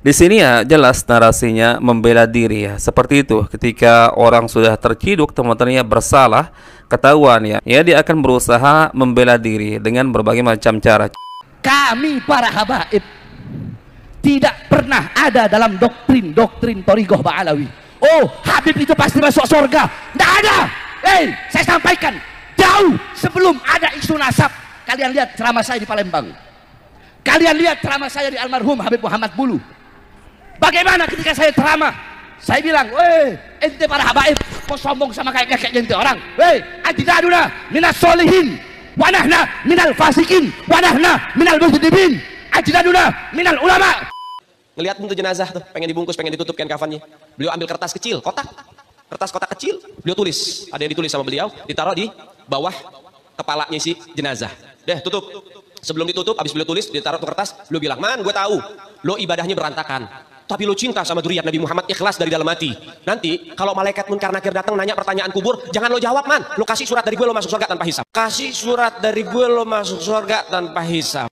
Di sini ya jelas narasinya membela diri ya. Seperti itu ketika orang sudah terciduk teman-teman ya, bersalah, ketahuan ya, dia akan berusaha membela diri dengan berbagai macam cara. Kami para habaib tidak pernah ada dalam doktrin Thariqah Ba'alawi. Oh, Habib itu pasti masuk surga. Tidak ada. Saya sampaikan jauh sebelum ada isu nasab. Kalian lihat ceramah saya di Palembang. Kalian lihat ceramah saya di almarhum Habib Muhammad Bulu. Bagaimana ketika saya ceramah, saya bilang, ente para habaib mau sombong sama kayak ente orang. Ajdaduna minas solihin, wanahna minal fasikin, wanahna minal mujrimin, ajdaduna minal ulama. Ngelihat untuk jenazah tuh, pengen dibungkus, pengen ditutupkan kafannya. Beliau ambil kertas kecil, kertas kotak kecil, beliau tulis. Ada yang ditulis sama beliau, ditaruh di bawah kepalanya si jenazah. Deh, tutup. Sebelum ditutup, habis beliau tulis, ditaruh tuh kertas, beliau bilang, "Man, gue tahu, lo ibadahnya berantakan. Tapi lo cinta sama zuriat Nabi Muhammad, ikhlas dari dalam hati. Nanti kalau malaikat munkar nakir datang nanya pertanyaan kubur, jangan lo jawab, man. Lo kasih surat dari gue, lo masuk surga tanpa hisab. Kasih surat dari gue, lo masuk surga tanpa hisab."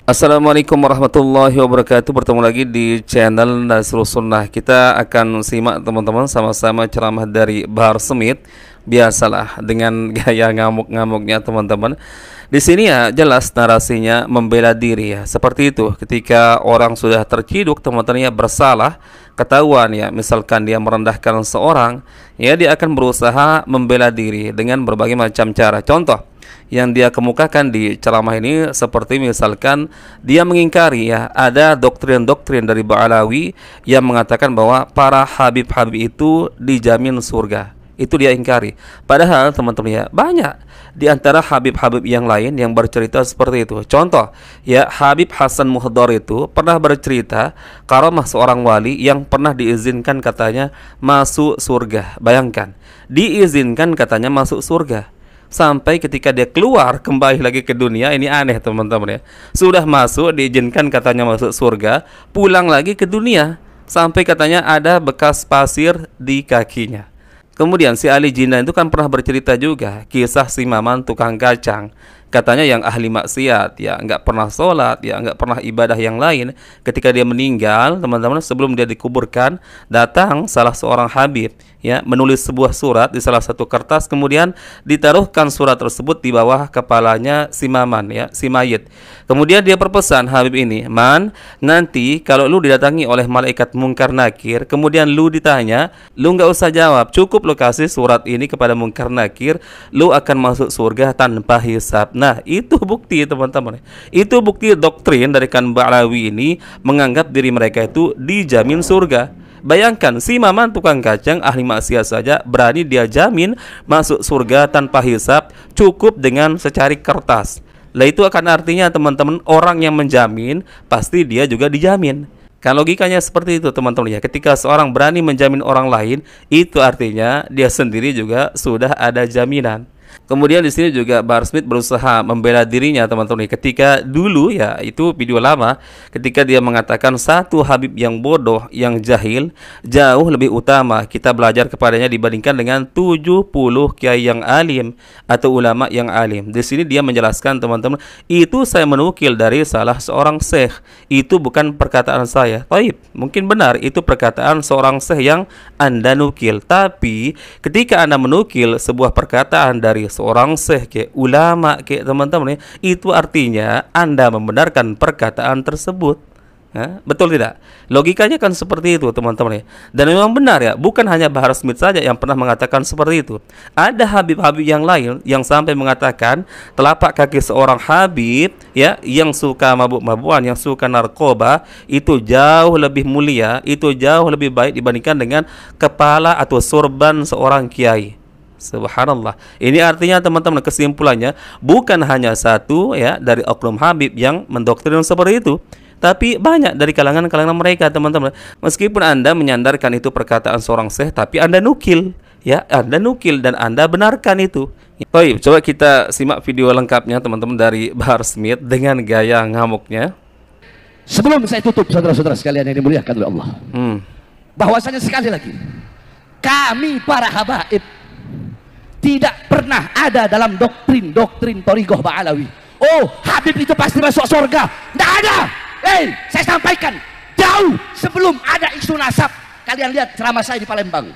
Assalamualaikum warahmatullahi wabarakatuh. Bertemu lagi di channel Nasrul Sunnah. Kita akan simak teman-teman sama-sama ceramah dari Bahar Smith. Biasalah dengan gaya ngamuk-ngamuknya teman-teman. Di sini ya jelas narasinya membela diri ya. Seperti itu ketika orang sudah terciduk teman-teman ya, bersalah, ketahuan ya, misalkan dia merendahkan seorang, ya dia akan berusaha membela diri dengan berbagai macam cara. Contoh yang dia kemukakan di ceramah ini seperti misalkan dia mengingkari ya, ada doktrin-doktrin dari Ba'alawi yang mengatakan bahwa para habib-habib itu dijamin surga. Itu dia ingkari. Padahal teman-teman ya, banyak di antara habib-habib yang lain yang bercerita seperti itu. Contoh ya, Habib Hasan Muhdar itu pernah bercerita karamah seorang wali yang pernah diizinkan katanya masuk surga. Bayangkan, diizinkan katanya masuk surga. Sampai ketika dia keluar kembali lagi ke dunia, ini aneh teman-teman ya. Sudah masuk, diizinkan katanya masuk surga, pulang lagi ke dunia, sampai katanya ada bekas pasir di kakinya. Kemudian si Ali Jinnah itu kan pernah bercerita juga kisah si Maman tukang kacang. Katanya yang ahli maksiat ya, nggak pernah sholat ya, nggak pernah ibadah yang lain. Ketika dia meninggal teman-teman, sebelum dia dikuburkan, datang salah seorang habib ya, menulis sebuah surat di salah satu kertas, kemudian ditaruhkan surat tersebut di bawah kepalanya si Maman ya, si mayit. Kemudian dia berpesan Habib ini, "Man, nanti kalau lu didatangi oleh malaikat mungkar nakir, kemudian lu ditanya, lu nggak usah jawab, cukup lu kasih surat ini kepada mungkar nakir, lu akan masuk surga tanpa hisab." Nah, itu bukti teman-teman. Itu bukti doktrin dari Ba'alawi ini menganggap diri mereka itu dijamin surga. Bayangkan si Maman tukang kacang ahli maksiat saja berani dia jamin masuk surga tanpa hisab, cukup dengan secari kertas. Lah itu akan artinya teman-teman, orang yang menjamin pasti dia juga dijamin. Kan logikanya seperti itu teman-teman ya. Ketika seorang berani menjamin orang lain, itu artinya dia sendiri juga sudah ada jaminan. Kemudian di sini juga Bahar Smith berusaha membela dirinya teman-teman. Ketika dulu ya, itu video lama, ketika dia mengatakan satu habib yang bodoh, yang jahil, jauh lebih utama kita belajar kepadanya dibandingkan dengan 70 kiai yang alim atau ulama yang alim. Di sini dia menjelaskan teman-teman, itu saya menukil dari salah seorang syekh. Itu bukan perkataan saya. Taib, mungkin benar itu perkataan seorang syekh yang Anda nukil. Tapi ketika Anda menukil sebuah perkataan dari seorang syekh ke ulama ke teman-teman, itu artinya Anda membenarkan perkataan tersebut. Betul tidak? Logikanya kan seperti itu teman-teman ya. Dan memang benar ya, bukan hanya Bahar Smith saja yang pernah mengatakan seperti itu. Ada habib-habib yang lain yang sampai mengatakan telapak kaki seorang habib ya, yang suka mabuk-mabukan, yang suka narkoba, itu jauh lebih mulia, itu jauh lebih baik dibandingkan dengan kepala atau sorban seorang kiai. Subhanallah. Ini artinya teman-teman, kesimpulannya bukan hanya satu ya dari oknum habib yang mendoktrin seperti itu, tapi banyak dari kalangan-kalangan mereka teman-teman. Meskipun Anda menyandarkan itu perkataan seorang syekh, tapi Anda nukil ya, Anda nukil dan Anda benarkan itu. Baik, coba kita simak video lengkapnya teman-teman dari Bahar Smith dengan gaya ngamuknya. Sebelum saya tutup saudara-saudara sekalian yang dimuliakan oleh Allah, bahwasanya sekali lagi kami para habaib tidak pernah ada dalam doktrin Thariqah Ba'alawi. Oh, Habib itu pasti masuk surga. Tidak ada. Saya sampaikan jauh sebelum ada isu nasab. Kalian lihat ceramah saya di Palembang,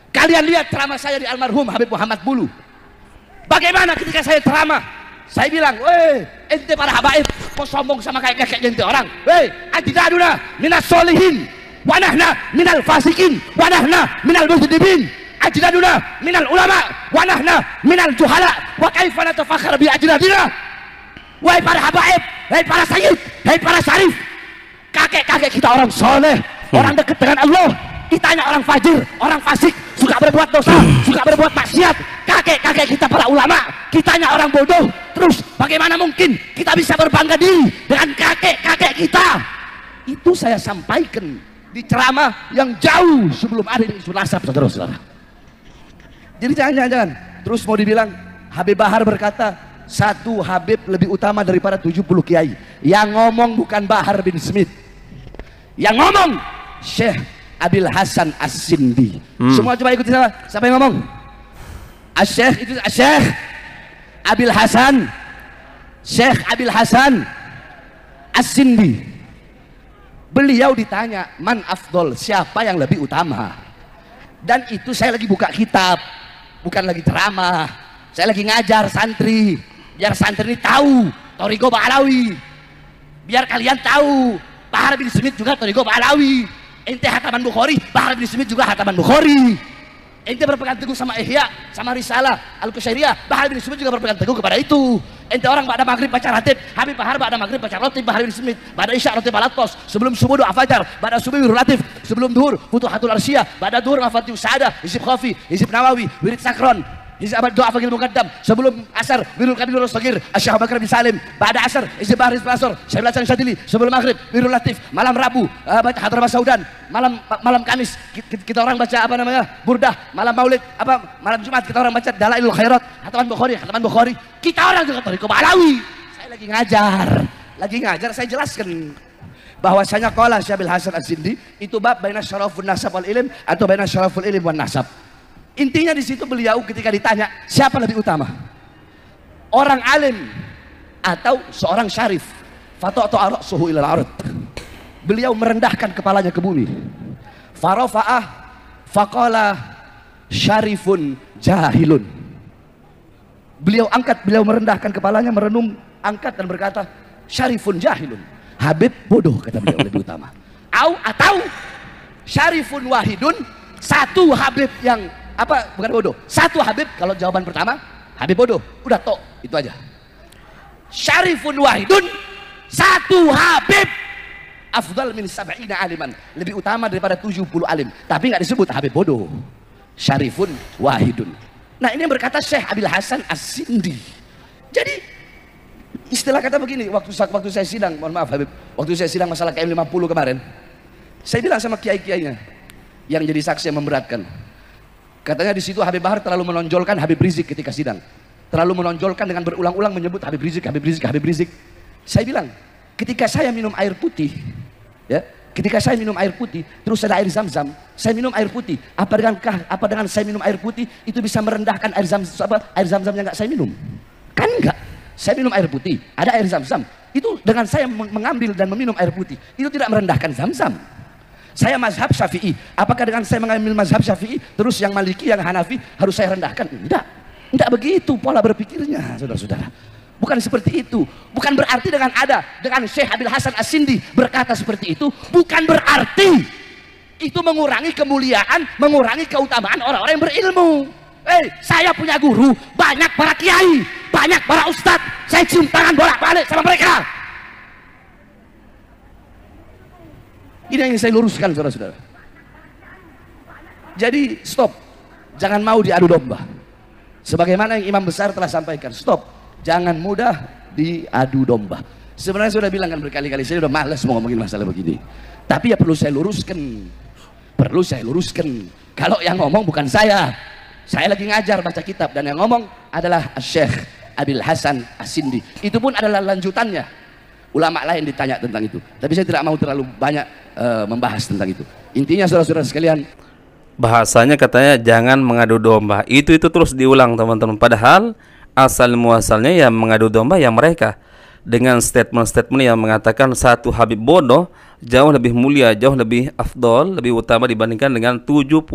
kalian lihat ceramah saya di almarhum Habib Muhammad Bulu. Bagaimana ketika saya ceramah, saya bilang, ente para habaib kok sombong sama kayak ente orang. Ajdaduna minas solihin wa nahna minal fasikin wa nahna minal mujrimin. Ajdaduna minal ulama wa nahna minal juhala wa kaifa natafakhar bi ajdadina. Wahai para habaib, wahai para sayyid, wahai para syarif, kakek-kakek kita orang soleh, orang dekat dengan Allah. Kitanya orang fajir, orang fasik, suka berbuat dosa, suka berbuat maksiat. Kakek-kakek kita para ulama, kitanya orang bodoh. Terus bagaimana mungkin kita bisa berbangga diri dengan kakek-kakek kita? Itu saya sampaikan di ceramah yang jauh sebelum ada isu nasab, saudara-saudara. Jadi jangan. Terus mau dibilang Habib Bahar berkata, satu Habib lebih utama daripada 70 kiai. Yang ngomong bukan Bahar bin Smith, yang ngomong Syekh Abil Hasan As-Sindi. Semua coba ikuti saya. Siapa yang ngomong? Syekh itu Syekh Abil Hasan, Syekh Abil Hasan As-Sindi. Beliau ditanya, man afdol, siapa yang lebih utama? Dan itu saya lagi buka kitab, bukan lagi ceramah. Saya lagi ngajar santri, biar santri ini tahu Thariqah Ba'alawi, biar kalian tahu Bahar bin Smith juga Thariqah Ba'alawi. Ente hataman Bukhari, Bahar bin Smith juga hataman Bukhari. Ente berpegang teguh sama Ihya, sama Risalah Al-Qusyairiyah, Bahar bin Smith juga berpegang teguh kepada itu. Ente orang ba'da maghrib baca ratib, Habib Bahar ba'da maghrib baca ratib, Bahar bin Smith ba'da isya ratib al-attos, sebelum subuh doa fajar, ba'da subuh wirul latif, sebelum duhur futuhatul arsiyah, ba'da duhur mafatihus sa'adah, hizib khafi, hizib nawawi, wirid sakron, hizib doa fakir muqaddam, sebelum asar wirul kabir wirul sagir, Syekh Abu Bakar bin Salim, ba'da asar hizib bahar hizib asar, Syekh Hasan Syadili, sebelum maghrib wirul latif, malam Rabu baca Hadramah Saudan, malam Kamis kita orang baca apa namanya? Burdah, malam Maulid, malam Jumat kita orang baca Dalailul Khairat, hataman Bukhari. Kita orang juga Thariqah Ba'alawi. Saya lagi ngajar, saya jelaskan bahwasanya qala Syekh Abil Hasan As-Sindi itu bab baina syarafun nasab wal ilm atau baina syaraful ilm wan nasab. Intinya di situ beliau ketika ditanya siapa lebih utama, orang alim atau seorang syarif, fata'tu ra'suhu ila al-ard. Beliau merendahkan kepalanya ke bumi. Farafa'ah faqala syarifun jahilun. Beliau merendahkan kepalanya, merenung, angkat dan berkata, syarifun jahilun. Habib bodoh, kata beliau, lebih utama. Atau syarifun wahidun, satu Habib yang bukan bodoh. Satu Habib, kalau jawaban pertama, Habib bodoh. Udah tok, itu aja. Syarifun wahidun, satu Habib afdal min sab'ina aliman, lebih utama daripada 70 alim. Tapi nggak disebut Habib bodoh. Syarifun wahidun. Nah, ini yang berkata Syekh Abil Hasan As-Sindi. Jadi istilah kata begini, waktu saya sidang, mohon maaf Habib, waktu saya sidang masalah KM50 kemarin, saya bilang sama kiai-kiainya yang jadi saksi yang memberatkan. Katanya di situ Habib Bahar terlalu menonjolkan Habib Rizik ketika sidang. Terlalu menonjolkan dengan berulang-ulang menyebut Habib Rizik. Saya bilang, ketika saya minum air putih, ketika saya minum air putih, terus ada air zam-zam, saya minum air putih. Apa dengan saya minum air putih itu bisa merendahkan air zam-zam yang nggak saya minum? Kan enggak. Saya minum air putih, ada air zam-zam. Itu dengan saya mengambil dan meminum air putih, itu tidak merendahkan zam-zam. Saya mazhab Syafi'i. Apakah dengan saya mengambil mazhab Syafi'i, terus yang Maliki, yang Hanafi harus saya rendahkan? Enggak begitu pola berpikirnya, saudara-saudara. Bukan seperti itu. Bukan berarti dengan Syekh Abil Hasan As-Sindi berkata seperti itu, bukan berarti itu mengurangi kemuliaan, mengurangi keutamaan orang-orang yang berilmu. Saya punya guru, banyak para kiai, banyak para ustadz, saya cium tangan bolak-balik sama mereka. Ini yang ingin saya luruskan, saudara-saudara. Jadi stop, jangan mau diadu domba. Sebagaimana yang imam besar telah sampaikan, stop, jangan mudah diadu domba. Sebenarnya saya sudah bilang kan berkali-kali, saya sudah malas mau ngomongin masalah begini. Tapi ya perlu saya luruskan. Kalau yang ngomong bukan saya lagi ngajar baca kitab, dan yang ngomong adalah Syekh Abil Hasan As-Sindi. Itu pun adalah lanjutannya. Ulama lain ditanya tentang itu. Tapi saya tidak mau terlalu banyak membahas tentang itu. Intinya saudara-saudara sekalian, bahasanya katanya jangan mengadu domba. Itu terus diulang teman-teman. Padahal asal muasalnya ya mengadu domba ya mereka. dengan statement-statement yang mengatakan satu Habib bodoh jauh lebih mulia, jauh lebih afdol, lebih utama dibandingkan dengan 70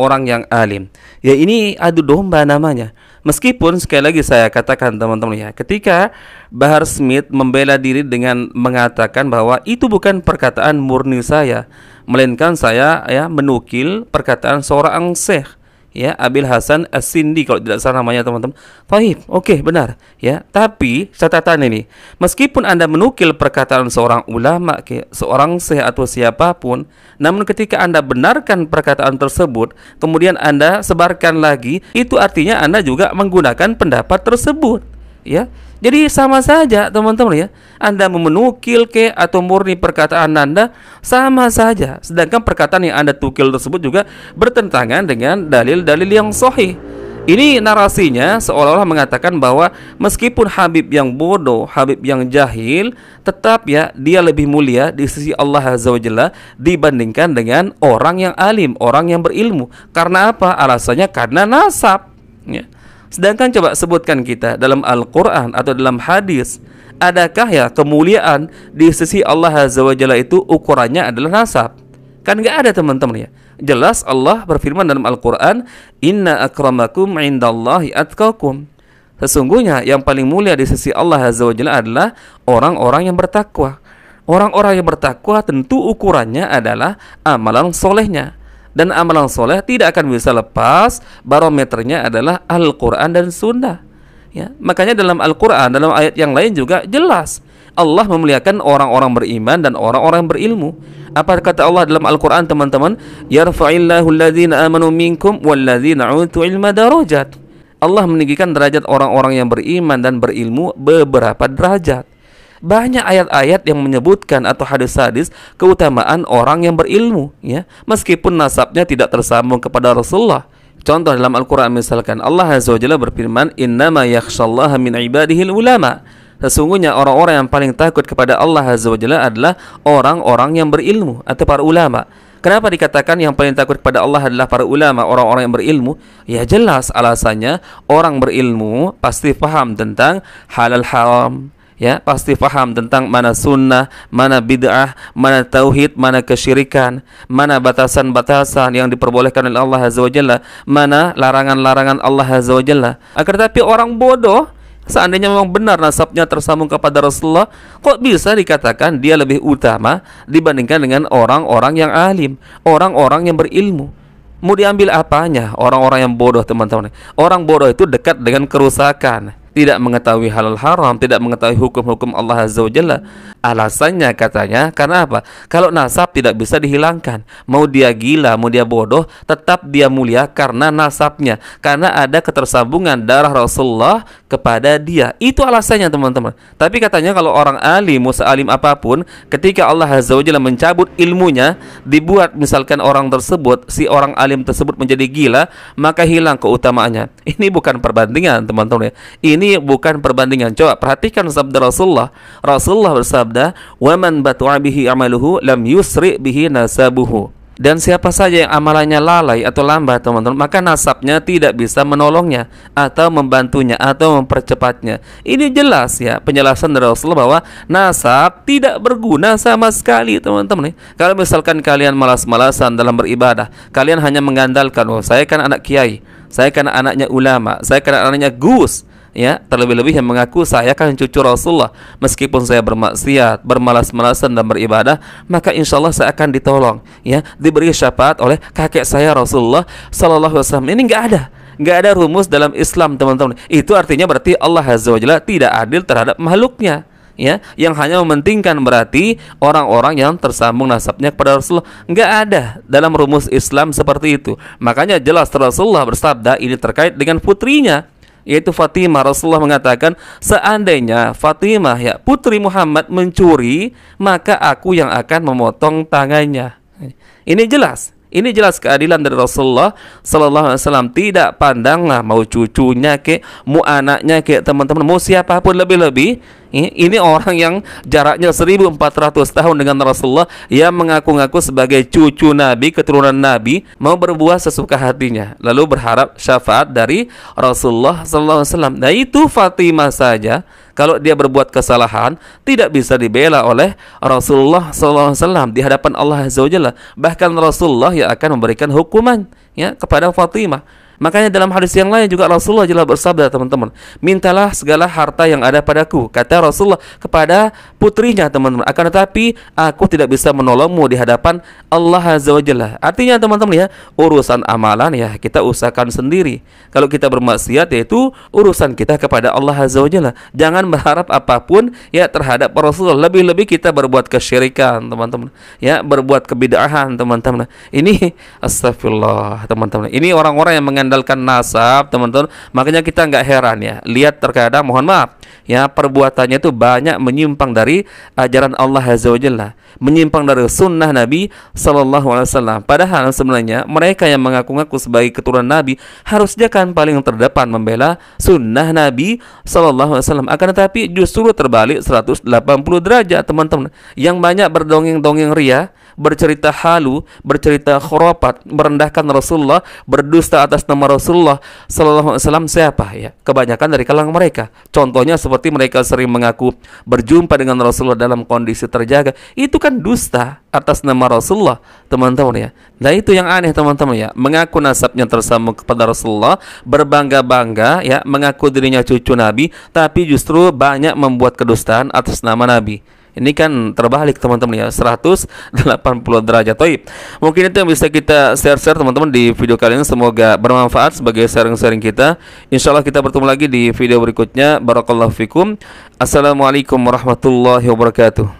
orang yang alim. Ya ini adu domba namanya. Meskipun sekali lagi saya katakan teman-teman ya, ketika Bahar Smith membela diri dengan mengatakan bahwa itu bukan perkataan murni saya, melainkan saya ya menukil perkataan seorang syekh ya, Abil Hasan As-Sindi kalau tidak salah namanya teman-teman. Baik, oke, benar ya. Tapi catatan ini, meskipun Anda menukil perkataan seorang ulama, seorang syekh atau siapapun, namun ketika Anda benarkan perkataan tersebut, kemudian Anda sebarkan lagi, itu artinya Anda juga menggunakan pendapat tersebut ya. Jadi sama saja teman-teman ya, Anda menukil atau murni perkataan Anda sama saja. Sedangkan perkataan yang Anda tukil tersebut juga bertentangan dengan dalil-dalil yang sahih. Ini narasinya seolah-olah mengatakan bahwa meskipun Habib yang bodoh, Habib yang jahil, tetap ya dia lebih mulia di sisi Allah Azza wa Jalla dibandingkan dengan orang yang alim, orang yang berilmu. Karena apa? Alasannya karena nasab ya. Sedangkan coba sebutkan kita dalam Al-Quran atau dalam hadis, adakah ya kemuliaan di sisi Allah Azza wa Jalla itu ukurannya adalah nasab? Kan nggak ada teman-teman ya. Jelas Allah berfirman dalam Al-Quran, Inna akramakum indallahi atqakum. Sesungguhnya yang paling mulia di sisi Allah Azza wa Jalla adalah orang-orang yang bertakwa. Orang-orang yang bertakwa tentu ukurannya adalah amalan solehnya. Dan amalan soleh tidak akan bisa lepas barometernya adalah Al-Quran dan Sunnah ya. Makanya dalam Al-Quran, dalam ayat yang lain juga jelas Allah memuliakan orang-orang beriman dan orang-orang berilmu. Apa kata Allah dalam Al-Quran teman-teman? Yarfa'illahu alladhina amanu minkum walladhina utu ilma darajat. Allah meninggikan derajat orang-orang yang beriman dan berilmu beberapa derajat. Banyak ayat-ayat yang menyebutkan atau hadis-hadis keutamaan orang yang berilmu ya, meskipun nasabnya tidak tersambung kepada Rasulullah. Contoh dalam Al-Quran misalkan Allah Azza wa Jalla berfirman, Innama yakhshallaha min ibadihil ulama. Sesungguhnya orang-orang yang paling takut kepada Allah Azza wa Jalla adalah orang-orang yang berilmu atau para ulama. Kenapa dikatakan yang paling takut kepada Allah adalah para ulama, orang-orang yang berilmu? Ya jelas alasannya, orang berilmu pasti paham tentang halal haram ya, pasti paham tentang mana sunnah, mana bid'ah, mana tauhid, mana kesyirikan, mana batasan-batasan yang diperbolehkan oleh Allah Azza wa Jalla, mana larangan-larangan Allah Azza wa Jalla. Akan tetapi orang bodoh, seandainya memang benar nasabnya tersambung kepada Rasulullah, kok bisa dikatakan dia lebih utama dibandingkan dengan orang-orang yang alim, orang-orang yang berilmu? Mau diambil apanya orang-orang yang bodoh teman-teman? Orang bodoh itu dekat dengan kerusakan, tidak mengetahui halal haram, tidak mengetahui hukum-hukum Allah Azza wa Jalla. Alasannya katanya karena apa? Kalau nasab tidak bisa dihilangkan, mau dia gila, mau dia bodoh, tetap dia mulia karena nasabnya, karena ada ketersambungan darah Rasulullah kepada dia. Itu alasannya teman-teman. Tapi katanya kalau orang alim, sealim apapun, ketika Allah Azza wa Jalla mencabut ilmunya, dibuat misalkan orang tersebut, si orang alim tersebut menjadi gila, maka hilang keutamaannya. Ini bukan perbandingan teman-teman ya. Ini bukan perbandingan. Coba perhatikan sabda Rasulullah. Rasulullah bersabda, "Wa man batu'a bihi amaluhu lam yusri bihi nasabuhu." Dan siapa saja yang amalannya lalai atau lambat teman-teman, maka nasabnya tidak bisa menolongnya atau membantunya atau mempercepatnya. Ini jelas ya penjelasan dari Rasulullah bahwa nasab tidak berguna sama sekali teman-teman. Kalau misalkan kalian malas-malasan dalam beribadah, kalian hanya mengandalkan, oh saya kan anak kiai, saya kan anaknya ulama, saya kan anaknya Gus, ya, terlebih-lebih yang mengaku saya kan cucu Rasulullah, meskipun saya bermaksiat, bermalas-malasan dan beribadah, maka insya Allah saya akan ditolong, ya, diberi syafaat oleh kakek saya Rasulullah Sallallahu Alaihi Wasallam. Ini nggak ada rumus dalam Islam teman-teman. Itu artinya berarti Allah Azza wa Jalla tidak adil terhadap makhluknya, ya, yang hanya mementingkan berarti orang-orang yang tersambung nasabnya kepada Rasulullah. Nggak ada dalam rumus Islam seperti itu. Makanya jelas Rasulullah bersabda ini terkait dengan putrinya, yaitu Fatimah. Rasulullah mengatakan, seandainya Fatimah, ya, putri Muhammad mencuri, maka aku yang akan memotong tangannya. Ini jelas keadilan dari Rasulullah Sallallahu Alaihi Wasallam. Tidak pandanglah mau cucunya ke, mau anaknya ke, teman-teman, mau siapapun. Lebih-lebih ini orang yang jaraknya 1400 tahun dengan Rasulullah, yang mengaku-ngaku sebagai cucu Nabi, keturunan Nabi, mau berbuat sesuka hatinya, lalu berharap syafaat dari Rasulullah Sallallahu Alaihi Wasallam. Nah itu Fatimah saja Kalau dia berbuat kesalahan, tidak bisa dibela oleh Rasulullah SAW di hadapan Allah Azza wa Jalla. Bahkan Rasulullah yang akan memberikan hukuman ya kepada Fatimah. Makanya dalam hadis yang lain juga Rasulullah jelas bersabda, teman-teman, mintalah segala harta yang ada padaku, kata Rasulullah kepada putrinya, teman-teman, akan tetapi aku tidak bisa menolongmu di hadapan Allah Azza wa Jalla. Artinya teman-teman ya, urusan amalan ya kita usahakan sendiri. Kalau kita bermaksiat yaitu urusan kita kepada Allah Azza wa Jalla. Jangan berharap apapun ya terhadap Rasulullah. Lebih-lebih kita berbuat kesyirikan, teman-teman. Ya, berbuat kebid'ahan, teman-teman. Ini astagfirullah, teman-teman. Ini orang-orang yang mengandalkan nasab, teman-teman. Makanya kita nggak heran ya, lihat terkadang, mohon maaf ya, perbuatannya itu banyak menyimpang dari ajaran Allah Azza wa Jalla, menyimpang dari sunnah Nabi Sallallahu Alaihi Wasallam. Padahal sebenarnya mereka yang mengaku-ngaku sebagai keturunan Nabi harusnya kan paling terdepan membela sunnah Nabi Sallallahu Alaihi Wasallam. Akan tetapi justru terbalik 180 derajat, teman-teman. Yang banyak berdongeng-dongeng ria, bercerita halu, bercerita khurafat, merendahkan Rasulullah, berdusta atas nama Rasulullah Sallallahu Alaihi Wasallam. Siapa ya? Kebanyakan dari kalangan mereka. Contohnya seperti mereka sering mengaku berjumpa dengan Rasulullah dalam kondisi terjaga. Itu kan dusta atas nama Rasulullah, teman-teman ya. Nah itu yang aneh, teman-teman ya. Mengaku nasabnya tersambung kepada Rasulullah, berbangga-bangga ya, mengaku dirinya cucu Nabi, tapi justru banyak membuat kedustaan atas nama Nabi. Ini kan terbalik, teman-teman ya, 180 derajat. Toib. Mungkin itu yang bisa kita share-share, teman-teman, di video kali ini. Semoga bermanfaat sebagai sharing-sharing kita. Insya Allah kita bertemu lagi di video berikutnya. Barakallahu fikum. Assalamualaikum warahmatullahi wabarakatuh.